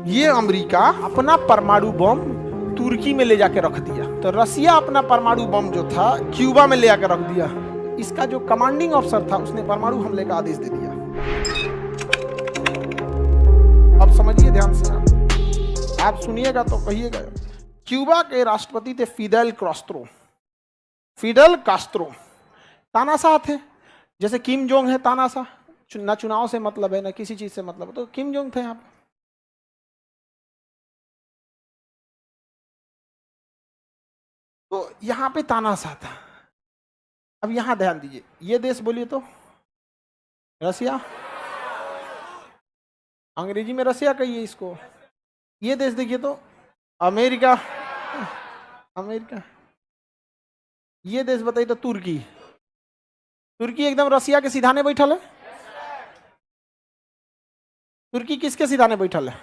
ये अमेरिका अपना परमाणु बम तुर्की में ले जाके रख दिया, तो रसिया अपना परमाणु बम जो था क्यूबा में ले जाकर रख दिया। इसका जो कमांडिंग अफसर था उसने परमाणु हमले का आदेश दे दिया। अब समझिए ध्यान से, आप सुनिएगा तो कहिएगा। क्यूबा के राष्ट्रपति थे फिडेल कास्त्रो। तानाशाह थे, जैसे किम जोंग है तानाशाह, ना चुनाव से मतलब है ना किसी चीज से मतलब है, तो किम जोंग थे यहाँ पे। तो यहाँ पे तानाशाह था। अब यहां ध्यान दीजिए, ये देश बोलिए तो रसिया, अंग्रेजी में रसिया कहिए इसको। ये देश देखिए तो अमेरिका। ये देश बताइए तो तुर्की एकदम रसिया के सिधाने बैठल है। तुर्की किसके सिधाने बैठल है?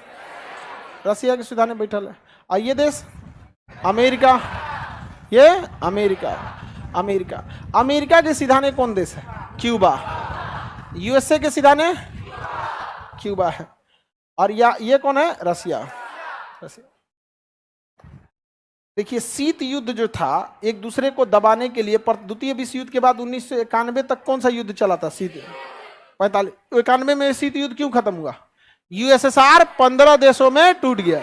रसिया के सिधाने बैठल है। और ये देश अमेरिका, ये अमेरिका के सिधाने कौन देश है? क्यूबा। यूएसए के सिधाने क्यूबा है। और ये कौन है? रसिया। देखिए, शीत युद्ध जो था एक दूसरे को दबाने के लिए, पर द्वितीय विश्व युद्ध के बाद 1991 तक कौन सा युद्ध चला था? शीत 91 में शीत युद्ध क्यों खत्म हुआ? यूएसएसआर 15 देशों में टूट गया।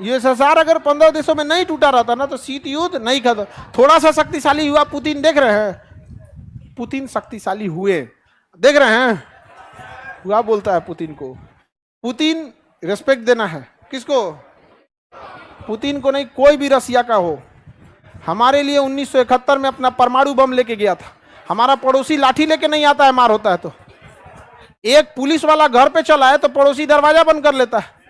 यूएसएसआर अगर 15 देशों में नहीं टूटा रहता ना तो शीत युद्ध नहीं खत्म। थोड़ा सा शक्तिशाली हुआ पुतिन, देख रहे हैं? पुतिन शक्तिशाली हुए, देख रहे हैं? हुआ बोलता है पुतिन को। पुतिन रेस्पेक्ट देना है किसको? पुतिन को नहीं, कोई भी रसिया का हो। हमारे लिए 1971 में अपना परमाणु बम लेके गया था। हमारा पड़ोसी लाठी लेके नहीं आता है, मार होता है तो। एक पुलिस वाला घर पे चला है तो पड़ोसी दरवाजा बंद कर लेता है।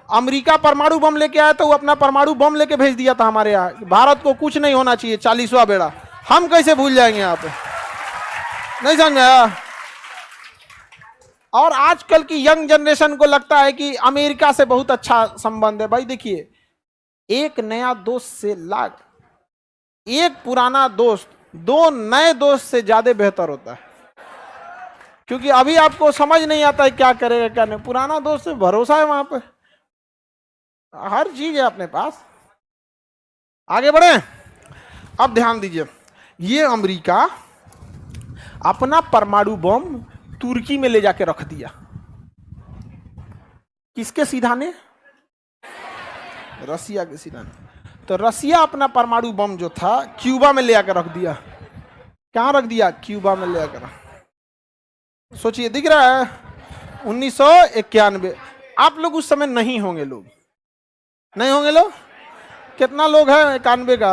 अमेरिका परमाणु बम लेके आया तो वो अपना परमाणु बम लेके भेज दिया था हमारे यहाँ। भारत को कुछ नहीं होना चाहिए, 40वां बेड़ा। हम कैसे भूल जाएंगे यहाँ पे? नहीं समझ में आया? और आजकल की यंग जनरेशन को लगता है कि अमेरिका से बहुत अच्छा संबंध है। भाई देखिए, एक नया दोस्त से लाख, एक पुराना दोस्त 2 नए दोस्त से ज्यादा बेहतर होता है। क्योंकि अभी आपको समझ नहीं आता है क्या करेगा क्या नहीं। पुराना दोस्त से भरोसा है, वहां पे हर चीज है अपने पास। आगे बढ़े। अब ध्यान दीजिए, ये अमेरिका अपना परमाणु बम तुर्की में ले जाके रख दिया। किसके सिधाने? रसिया के सिधाने। तो रसिया अपना परमाणु बम जो था क्यूबा में ले आकर रख दिया। कहां रख दिया? क्यूबा में ले आकर। सोचिए, दिख रहा है? 1991। आप लोग उस समय नहीं होंगे, लोग नहीं होंगे। लोग कितना लोग है 91 का?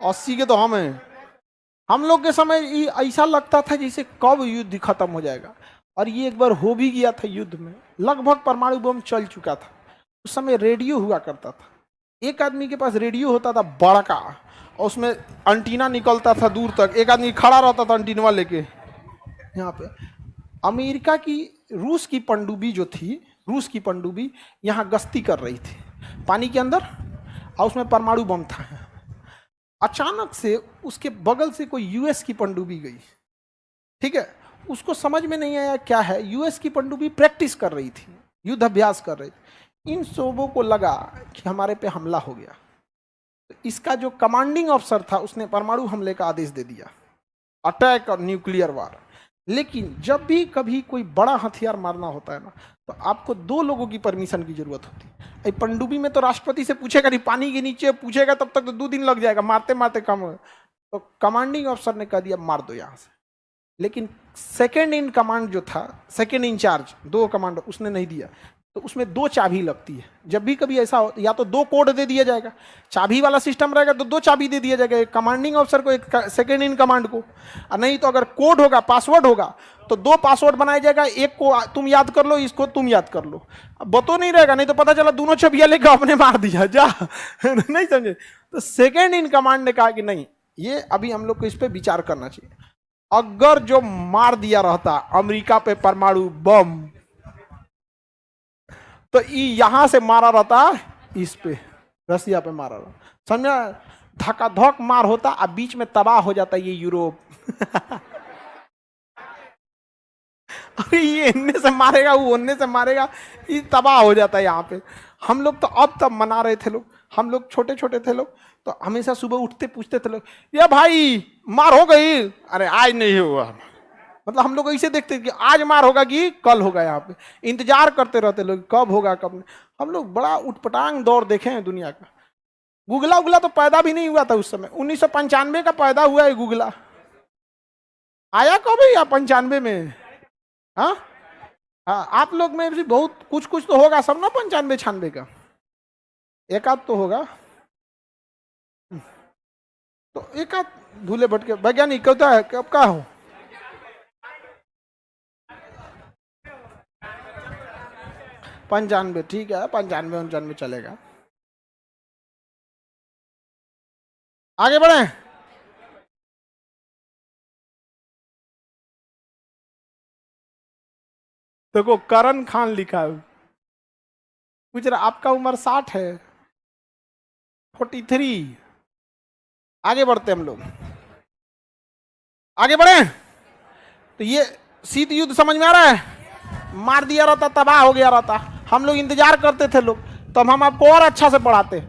80 के तो हम हैं। हम लोग के समय ऐसा लगता था जैसे कब युद्ध खत्म हो जाएगा। और ये एक बार हो भी गया था युद्ध में, लगभग परमाणु बम चल चुका था। उस समय रेडियो हुआ करता था। एक आदमी के पास रेडियो होता था बड़ा का, और उसमें एंटीना निकलता था दूर तक। एक आदमी खड़ा रहता था एंटीना लेके। यहाँ पे अमेरिका की रूस की पनडुब्बी जो थी, रूस की पनडुब्बी यहाँ गश्ती कर रही थी पानी के अंदर, और उसमें परमाणु बम था। अचानक से उसके बगल से कोई यूएस की पनडुब्बी गई। ठीक है, उसको समझ में नहीं आया क्या है। यूएस की पनडुब्बी प्रैक्टिस कर रही थी, युद्ध अभ्यास कर रही थी। इन सबों को लगा कि हमारे पे हमला हो गया। तो इसका जो कमांडिंग अफसर था उसने परमाणु हमले का आदेश दे दिया, अटैक और न्यूक्लियर वार। लेकिन जब भी कभी कोई बड़ा हथियार मारना होता है ना, तो आपको 2 लोगों की परमिशन की जरूरत होती है। पनडुब्बी में तो राष्ट्रपति से पूछेगा नहीं, पानी के नीचे पूछेगा तब तक तो 2 दिन लग जाएगा, मारते मारते कम हो। तो कमांडिंग अफसर ने कह दिया मार दो यहाँ से। लेकिन सेकेंड इन कमांड जो था, सेकेंड इन चार्ज, 2 कमांडर, उसने नहीं दिया। तो उसमें 2 चाबी लगती है। जब भी कभी ऐसा हो, या तो 2 कोड दे दिया जाएगा, चाबी वाला सिस्टम रहेगा तो 2 चाबी दे दिया जाएगा, एक कमांडिंग अफसर को, एक सेकेंड इन कमांड को। और नहीं तो अगर कोड होगा, पासवर्ड होगा, तो 2 पासवर्ड बनाया जाएगा, एक को तुम याद कर लो, इसको तुम याद कर लो। अब बतो नहीं रहेगा, नहीं तो पता चला दोनों छबिया लेकर अपने मार दिया जा। नहीं समझे? तो सेकेंड इन कमांड ने कहा कि नहीं, ये अभी हम लोग को इस पर विचार करना चाहिए। अगर जो मार दिया रहता अमेरिका पे परमाणु बम, तो यहां से मारा रहता इस पे, रसिया पे मारा रहता, समझा? धकाधक मार होता, अब बीच में तबाह हो जाता ये यूरोप। अरे ये इनने से मारेगा, वो उनने से मारेगा, ये तबाह हो जाता है यहाँ पे। हम लोग तो अब तब मना रहे थे लोग, हम लोग छोटे छोटे थे लोग, तो हमेशा सुबह उठते पूछते थे लोग, ये भाई मार हो गई? अरे आज नहीं हुआ। मतलब हम लोग ऐसे देखते कि आज मार होगा कि कल होगा, यहाँ पे इंतजार करते रहते लोग कब होगा कब नहीं। हम लोग बड़ा उठपटांग दौर देखे हैं दुनिया का। गूगला उगला तो पैदा भी नहीं हुआ था उस समय, 1995 का पैदा हुआ है गूगला। आया कब है या 95 में? हाँ हाँ, आप लोग में भी बहुत कुछ कुछ तो होगा सब ना, 95 96 का एक आध तो होगा। तो एक आध धूले भटके वैज्ञानिक कहता है कब का हो? 95, ठीक है, 95 99 चलेगा। आगे बढ़े। देखो करण खान लिखा है, पूछ रहा आपका उम्र 60 है, 43। आगे बढ़ते हम लोग, आगे बढ़े। तो ये शीत युद्ध समझ में आ रहा है? मार दिया रहता, तबाह हो गया रहता, हम लोग इंतजार करते थे लोग, तो हम आपको और अच्छा से पढ़ाते।